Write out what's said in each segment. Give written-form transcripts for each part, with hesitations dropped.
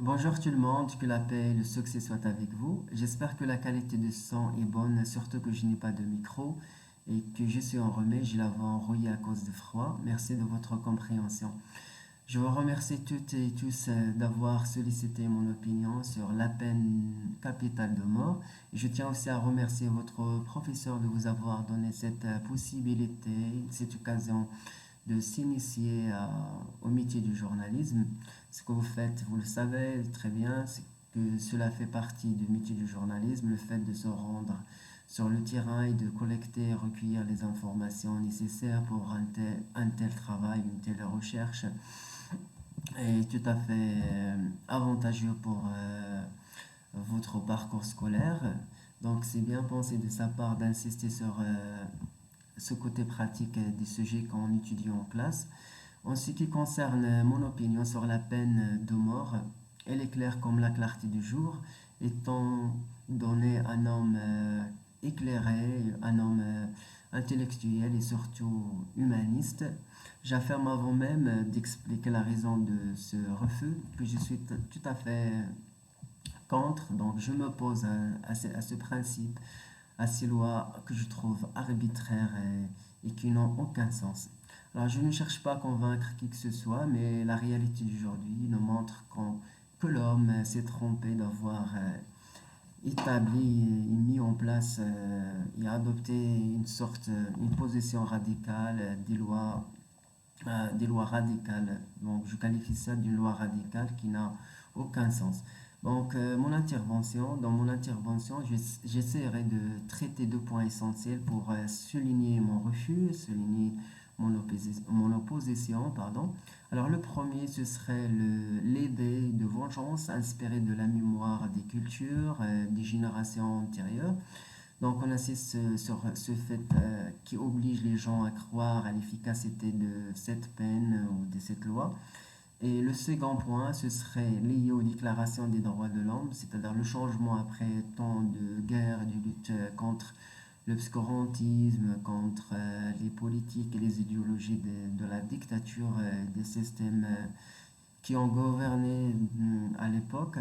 Bonjour tout le monde, que la paix et le succès soient avec vous. J'espère que la qualité de son est bonne, surtout que je n'ai pas de micro et que je suis enrhumé, j'ai la voix enrouillée à cause de froid. Merci de votre compréhension. Je vous remercie toutes et tous d'avoir sollicité mon opinion sur la peine capitale de mort. Je tiens aussi à remercier votre professeur de vous avoir donné cette possibilité, cette occasion de s'initier au métier du journalisme. Ce que vous faites, vous le savez très bien, c'est que cela fait partie du métier du journalisme, le fait de se rendre sur le terrain et de collecter et recueillir les informations nécessaires pour un tel travail, une telle recherche est tout à fait avantageux pour votre parcours scolaire. Donc c'est bien pensé de sa part d'insister sur ce côté pratique des sujets qu'on étudie en classe. En ce qui concerne mon opinion sur la peine de mort, elle est claire comme la clarté du jour, étant donné un homme éclairé, un homme intellectuel et surtout humaniste. J'affirme avant même d'expliquer la raison de ce refus que je suis tout à fait contre. Donc je m'oppose à ce principe, à ces lois que je trouve arbitraires et qui n'ont aucun sens. Alors, je ne cherche pas à convaincre qui que ce soit, mais la réalité d'aujourd'hui nous montre que l'homme s'est trompé d'avoir établi et mis en place et adopté une position radicale, des lois radicales. Donc, je qualifie ça d'une loi radicale qui n'a aucun sens. Donc, dans mon intervention, j'essaierai de traiter deux points essentiels pour souligner mon refus, souligner mon opposition, pardon. Alors, le premier, ce serait l'idée de vengeance inspirée de la mémoire des cultures, des générations antérieures. Donc, on insiste sur ce fait qui oblige les gens à croire à l'efficacité de cette peine ou de cette loi. Et le second point, ce serait lié aux déclarations des droits de l'homme, c'est-à-dire le changement après tant de guerres et de luttes contre l'obscurantisme, contre les politiques et les idéologies de la dictature des systèmes qui ont gouverné à l'époque,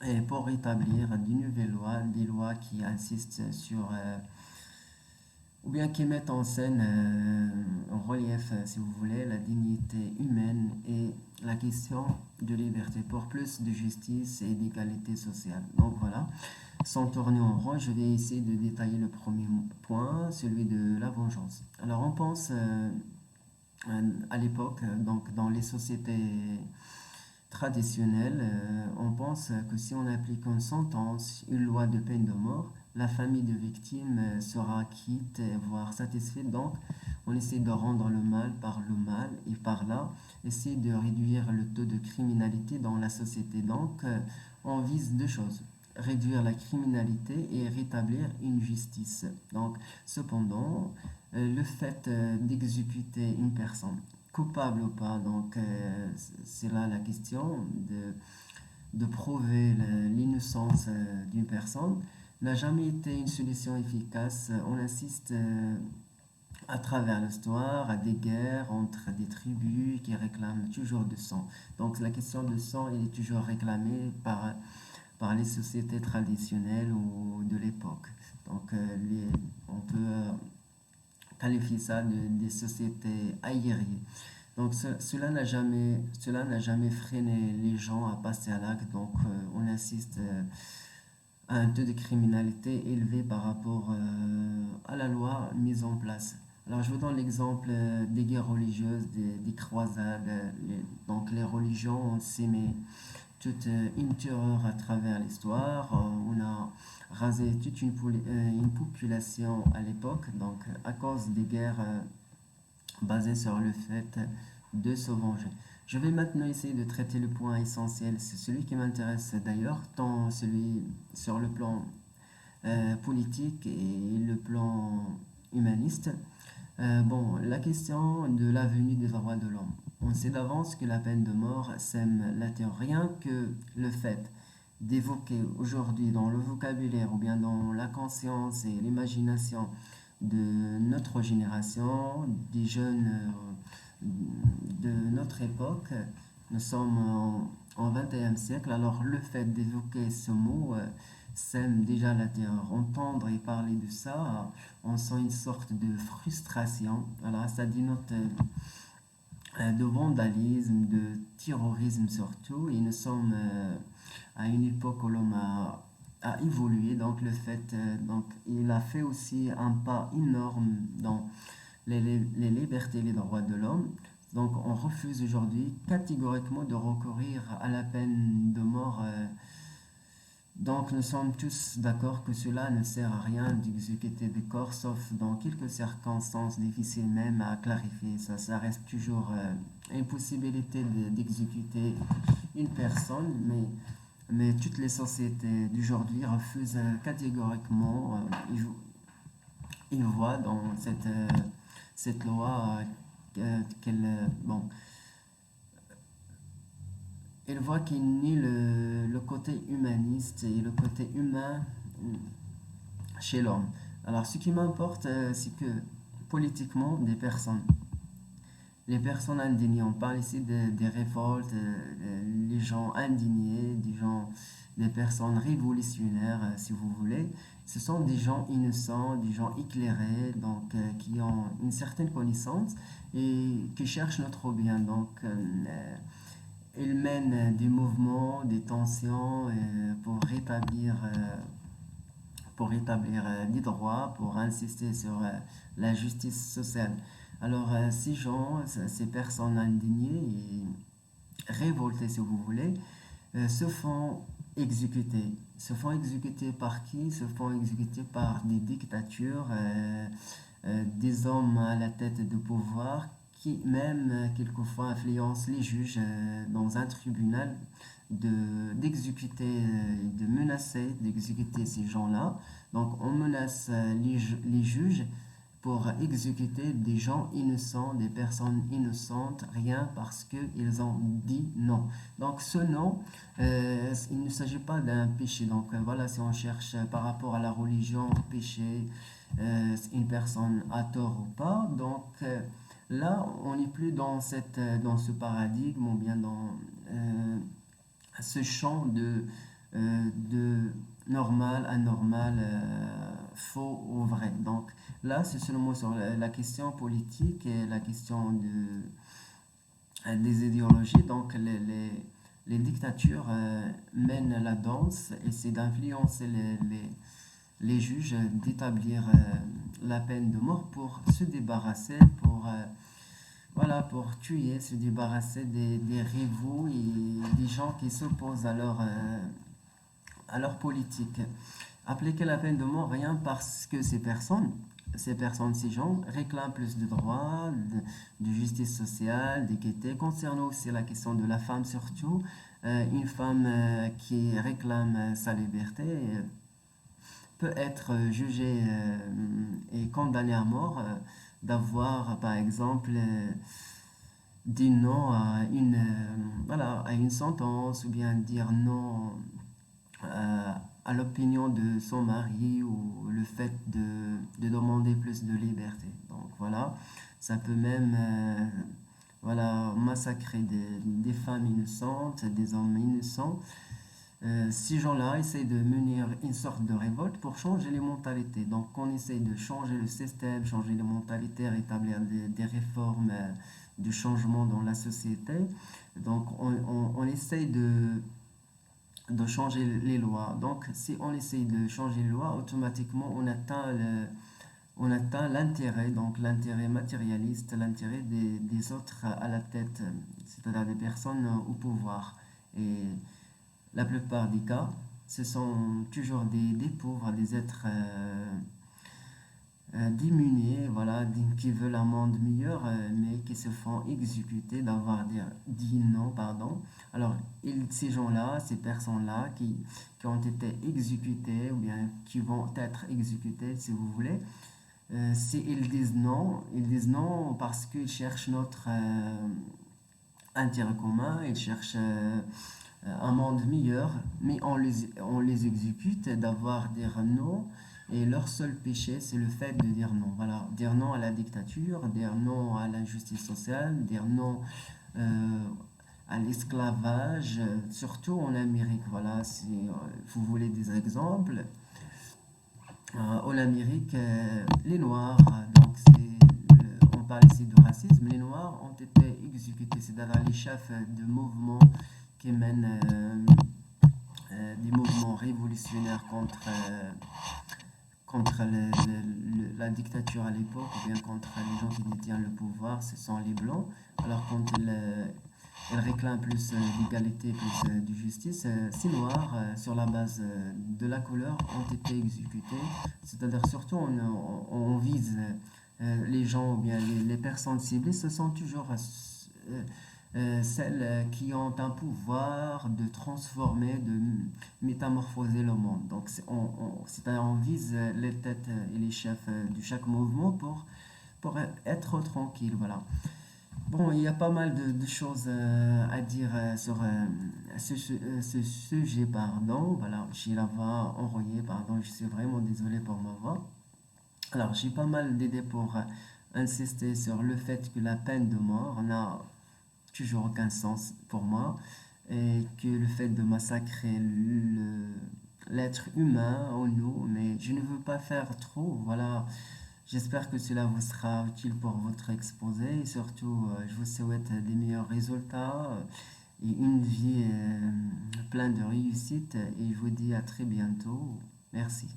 et pour établir de nouvelles lois, des lois qui insistent sur ou bien qui mettent en scène, en relief, si vous voulez, la dignité humaine et la question de liberté pour plus de justice et d'égalité sociale. Donc voilà, sans tourner en rond, je vais essayer de détailler le premier point, celui de la vengeance. Alors on pense à l'époque, donc dans les sociétés traditionnelles, on pense que si on applique une sentence, une loi de peine de mort, la famille de victime sera quitte, voire satisfaite. Donc, on essaie de rendre le mal par le mal et par là, essayer de réduire le taux de criminalité dans la société. Donc, on vise deux choses. Réduire la criminalité et rétablir une justice. Donc, cependant, le fait d'exécuter une personne, coupable ou pas, donc c'est là la question de prouver l'innocence d'une personne, n'a jamais été une solution efficace. On insiste à travers l'histoire à des guerres entre des tribus qui réclament toujours du sang. Donc la question de sang elle est toujours réclamée par les sociétés traditionnelles ou de l'époque. Donc on peut qualifier ça des sociétés aériennes. Donc cela n'a jamais freiné les gens à passer à l'acte. Donc on assiste à un taux de criminalité élevé par rapport à la loi mise en place. Alors je vous donne l'exemple des guerres religieuses, des croisades. Donc les religions ont sémé toute une terreur à travers l'histoire. On a rasé toute une population à l'époque, donc à cause des guerres basées sur le fait de se venger. Je vais maintenant essayer de traiter le point essentiel, c'est celui qui m'intéresse d'ailleurs, tant celui sur le plan politique et le plan humaniste. Bon, la question de l'avenir des droits de l'homme. On sait d'avance que la peine de mort sème la terreur. Rien que le fait d'évoquer aujourd'hui dans le vocabulaire ou bien dans la conscience et l'imagination de notre génération, des jeunes de notre époque, Nous sommes en 21e siècle, alors le fait d'évoquer ce mot sème déjà la terreur. Entendre et parler de ça, on sent une sorte de frustration. Voilà, ça dénote de vandalisme, de terrorisme surtout, et nous sommes à une époque où l'homme a évolué, donc le fait, donc il a fait aussi un pas énorme dans les libertés et les droits de l'homme. Donc on refuse aujourd'hui catégoriquement de recourir à la peine de mort. Donc nous sommes tous d'accord que cela ne sert à rien d'exécuter des corps, sauf dans quelques circonstances difficiles même à clarifier. Ça reste toujours une possibilité d'exécuter une personne, mais toutes les sociétés d'aujourd'hui refusent catégoriquement. Ils voient dans cette loi bon, il voit qu'il nie le côté humaniste et le côté humain chez l'homme. Alors, ce qui m'importe, c'est que politiquement, les personnes indignées, on parle ici des révoltes, les gens indignés, des personnes révolutionnaires, si vous voulez, ce sont des gens innocents, des gens éclairés, donc qui ont une certaine connaissance et qui cherchent notre bien. Donc, ils mènent des mouvements, des tensions pour rétablir des droits, pour insister sur la justice sociale. Alors, ces gens, ces personnes indignées et révoltées, si vous voulez, se font exécuter. Se font exécuter par qui? Se font exécuter par des dictatures, des hommes à la tête de pouvoir qui même quelquefois influencent les juges dans un tribunal d'exécuter, de menacer d'exécuter ces gens-là. Donc on menace les juges pour exécuter des gens innocents, des personnes innocentes, rien parce qu'ils ont dit non. Donc ce non, il ne s'agit pas d'un péché. Donc voilà, si on cherche par rapport à la religion, péché, une personne a tort ou pas. Donc là, on n'est plus dans ce paradigme ou bien dans ce champ de normal, anormal, faux ou vrai. Donc là, c'est seulement sur la question politique et la question des idéologies. Donc les dictatures mènent la danse, essaient d'influencer les juges, d'établir la peine de mort pour se débarrasser, voilà, pour tuer, se débarrasser des rivaux et des gens qui s'opposent à leur politique. Appliquer la peine de mort rien parce que ces gens réclament plus de droits, de justice sociale, d'équité. Concernant aussi la question de la femme surtout, une femme qui réclame sa liberté peut être jugée et condamnée à mort d'avoir par exemple dit non à voilà, à une sentence ou bien dire non à l'opinion de son mari ou le fait de demander plus de liberté. Donc voilà, ça peut même voilà, massacrer des femmes innocentes, des hommes innocents. Ces gens-là essayent de mener une sorte de révolte pour changer les mentalités. Donc on essaye de changer le système, changer les mentalités, rétablir des réformes, du changement dans la société. Donc on essaye de changer les lois. Donc, si on essaye de changer les lois, automatiquement, on atteint l'intérêt, donc l'intérêt matérialiste, l'intérêt des autres à la tête, c'est-à-dire des personnes au pouvoir. Et la plupart des cas, ce sont toujours des pauvres, des êtres démunis, voilà, qui veulent un monde meilleur, mais qui se font exécuter d'avoir dit non, pardon. Alors, ces gens-là, ces personnes-là qui ont été exécutées ou bien qui vont être exécutées, si vous voulez, s'ils ils disent non parce qu'ils cherchent notre intérêt commun, ils cherchent un monde meilleur, mais on les exécute d'avoir dire non. Et leur seul péché, c'est le fait de dire non. Voilà, dire non à la dictature, dire non à l'injustice sociale, dire non euh, à l'esclavage, surtout en Amérique. Voilà, si vous voulez des exemples. En Amérique, les Noirs, on parle ici de racisme, les Noirs ont été exécutés, c'est-à-dire les chefs de mouvements qui mènent des mouvements révolutionnaires contre la dictature à l'époque, ou bien contre les gens qui détiennent le pouvoir, ce sont les Blancs. Alors quand ils réclament plus d'égalité, plus de justice, ces Noirs, sur la base de la couleur, ont été exécutés. C'est-à-dire surtout on vise les gens ou bien les personnes ciblées, ce sont toujours celles qui ont un pouvoir de transformer, de métamorphoser le monde. Donc, c'est-à-dire on vise les têtes et les chefs de chaque mouvement pour être tranquille. Voilà. Bon, il y a pas mal de choses à dire sur ce sujet, pardon. Voilà, j'ai la voix enrouillée, pardon, je suis vraiment désolé pour ma voix. Alors, j'ai pas mal d'idées pour insister sur le fait que la peine de mort n'a toujours aucun sens pour moi et que le fait de massacrer l'être humain en nous, mais je ne veux pas faire trop, voilà. J'espère que cela vous sera utile pour votre exposé et surtout, je vous souhaite des meilleurs résultats et une vie pleine de réussite et je vous dis à très bientôt. Merci.